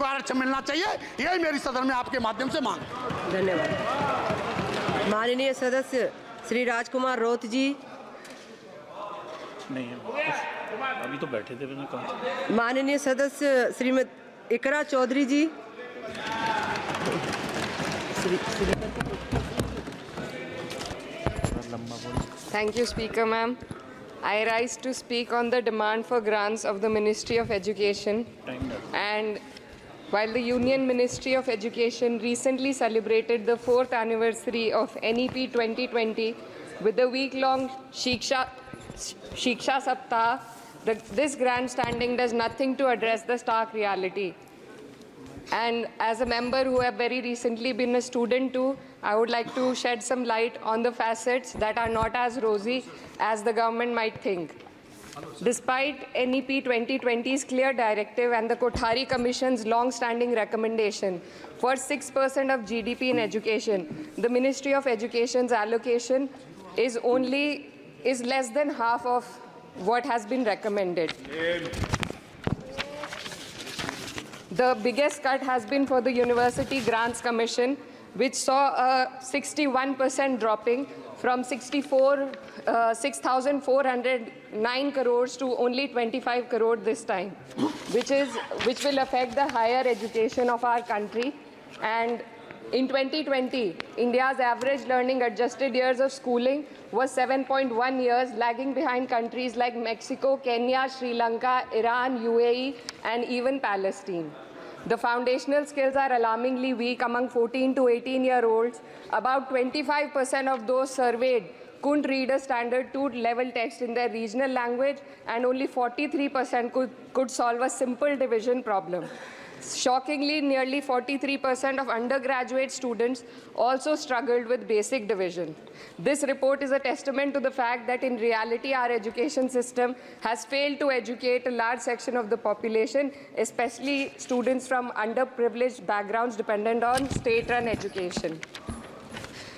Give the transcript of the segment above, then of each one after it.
आरक्षण मिलना चाहिए, यही मेरी सदन में आपके माध्यम से मांग। धन्यवाद। माननीय सदस्य श्री राजकुमार रोत जी। नहीं है, अभी तो बैठे थे, मैंने कहा। माननीय सदस्य श्रीमती इकरा चौधरी जी। Thank you, Speaker, ma'am. I rise to speak on the demand for grants of the Ministry of Education. And while the Union Ministry of Education recently celebrated the 4th anniversary of NEP 2020 with the week-long Shiksha Saptah, this grandstanding does nothing to address the stark reality. And as a member who have very recently been a student too, I would like to shed some light on the facets that are not as rosy as the government might think. Despite NEP 2020's clear directive and the Kothari Commission's long-standing recommendation for 6% of GDP in education, the Ministry of Education's allocation is less than half of what has been recommended. The biggest cut has been for the University Grants Commission, which saw a 61% dropping from 6,409 crores to only 25 crore this time, which will affect the higher education of our country. And in 2020, India's average learning adjusted years of schooling was 7.1 years, lagging behind countries like Mexico, Kenya, Sri Lanka, Iran, UAE, and even Palestine. The foundational skills are alarmingly weak among 14 to 18-year-olds. About 25% of those surveyed couldn't read a standard 2-level text in their regional language, and only 43% could solve a simple division problem. Shockingly, nearly 43% of undergraduate students also struggled with basic division. This report is a testament to the fact that in reality our education system has failed to educate a large section of the population, especially students from underprivileged backgrounds dependent on state-run education.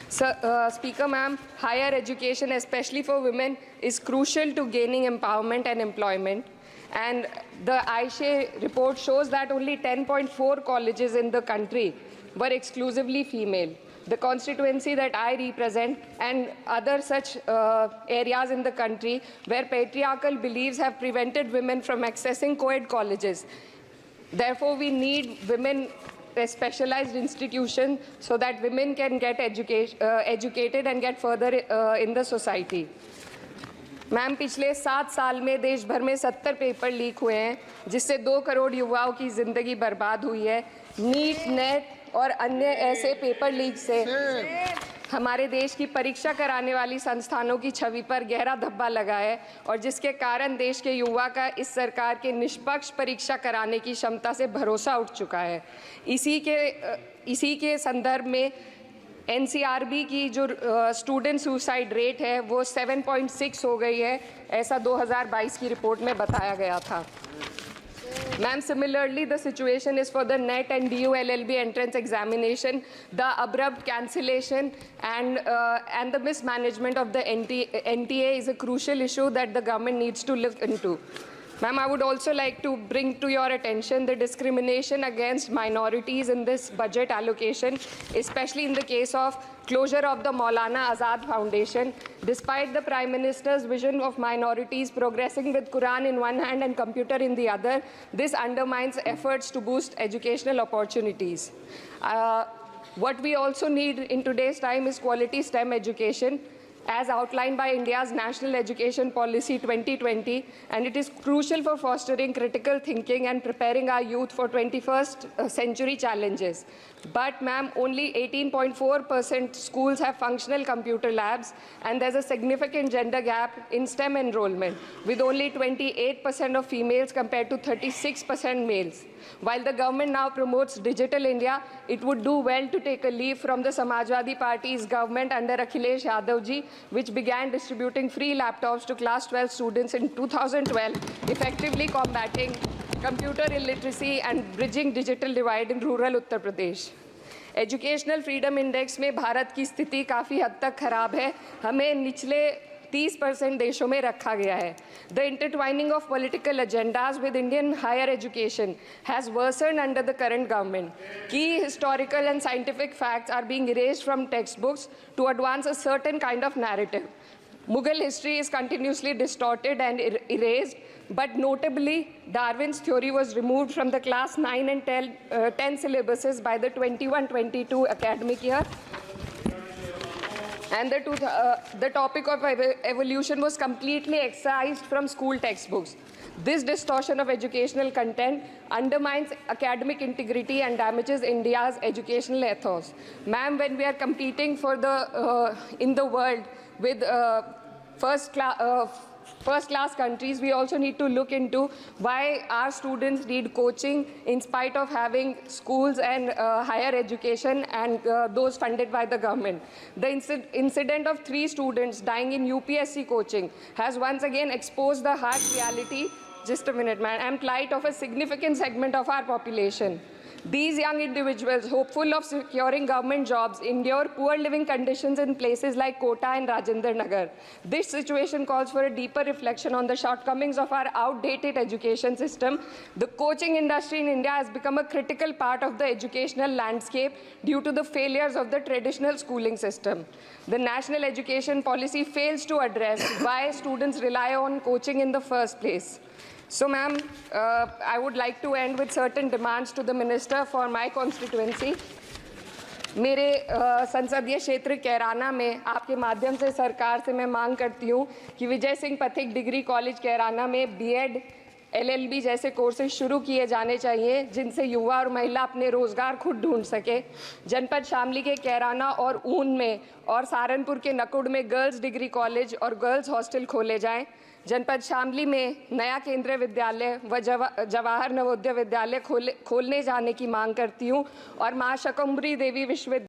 Speaker, ma'am, higher education, especially for women, is crucial to gaining empowerment and employment. And the AISHE report shows that only 10.4 colleges in the country were exclusively female. The constituency that I represent and other such areas in the country where patriarchal beliefs have prevented women from accessing co-ed colleges. Therefore, we need women specialized institutions so that women can get educated and get further in the society. Ma'am, पिछले 7 साल में देश भर में 70 paper leak हुए हैं, जिससे 2 करोड़ युवाओं की ज़िंदगी बर्बाद हुई है। नीट, नेट और अन्य ऐसे पेपर लीक से हमारे देश की परीक्षा कराने वाली संस्थानों की छवि पर गहरा धब्बा लगा है, और जिसके कारण देश के युवा का इस सरकार के निष्पक्ष परीक्षा कराने की क्षमता से भरोसा उठ चुका है। इसी के संदर्भ में NCRB की जो स्टूडेंट सुसाइड रेट है वो 7.6 हो गई है, ऐसा 2022 की रिपोर्ट में बताया गया था। Ma'am, similarly, the situation is for the NET and DU LLB entrance examination. The abrupt cancellation and the mismanagement of the NTA is a crucial issue that the government needs to look into. Ma'am, I would also like to bring to your attention the discrimination against minorities in this budget allocation, especially in the case of closure of the Maulana Azad Foundation. Despite the Prime Minister's vision of minorities progressing with Quran in one hand and computer in the other, this undermines efforts to boost educational opportunities. What we also need in today's time is quality STEM education, as outlined by India's National Education Policy 2020, and it is crucial for fostering critical thinking and preparing our youth for 21st century challenges. But, ma'am, only 18.4% schools have functional computer labs, and there's a significant gender gap in STEM enrollment, with only 28% of females compared to 36% males. While the government now promotes Digital India, it would do well to take a leaf from the Samajwadi Party's government under Akhilesh Yadav ji, which began distributing free laptops to class 12 students in 2012, effectively combating computer illiteracy and bridging digital divide in rural Uttar Pradesh. Educational freedom index में भारत की स्थिति काफ़ी हद तक खराब है। हमें निचले 30% देशों में रखा गया है. The intertwining of political agendas with Indian higher education has worsened under the current government. Key historical and scientific facts are being erased from textbooks to advance a certain kind of narrative. Mughal history is continuously distorted and erased, but notably, Darwin's theory was removed from the class 9 and 10 syllabuses by the 21-22 academic year. And the topic of evolution was completely excised from school textbooks. This distortion of educational content undermines academic integrity and damages India's educational ethos. Ma'am, when we are competing for the in the world with first-class countries, we also need to look into why our students need coaching in spite of having schools and higher education and those funded by the government. The incident of 3 students dying in UPSC coaching has once again exposed the harsh reality, just a minute, man, and plight of a significant segment of our population. These young individuals, hopeful of securing government jobs, endure poor living conditions in places like Kota and Rajendra Nagar. This situation calls for a deeper reflection on the shortcomings of our outdated education system. The coaching industry in India has become a critical part of the educational landscape due to the failures of the traditional schooling system. The national education policy fails to address why students rely on coaching in the first place. So, ma'am, I would like to end with certain demands to the minister for my constituency. मेरे संसदीय क्षेत्र कैराना में आपके माध्यम से सरकार से मैं मांग करती हूँ कि विजय सिंह पथिक डिग्री कॉलेज कैराना में बीएड, LLB जैसे कोर्सेज शुरू किए जाने चाहिए जिनसे युवा और महिला अपने रोजगार खुद ढूंढ सके. जनपद शामली के कैराना और ऊन में और सहारनपुर के नकुड़ में गर्ल्स डिग्री कॉलेज और गर्ल्स हॉस्टल खोले जाएं. जनपद शामली में नया केंद्रीय विद्यालय व जवाहर नवोदय विद्यालय खोलने जाने की मांग करती हूँ और मां शकंभरी देवी विश्वविद्यालय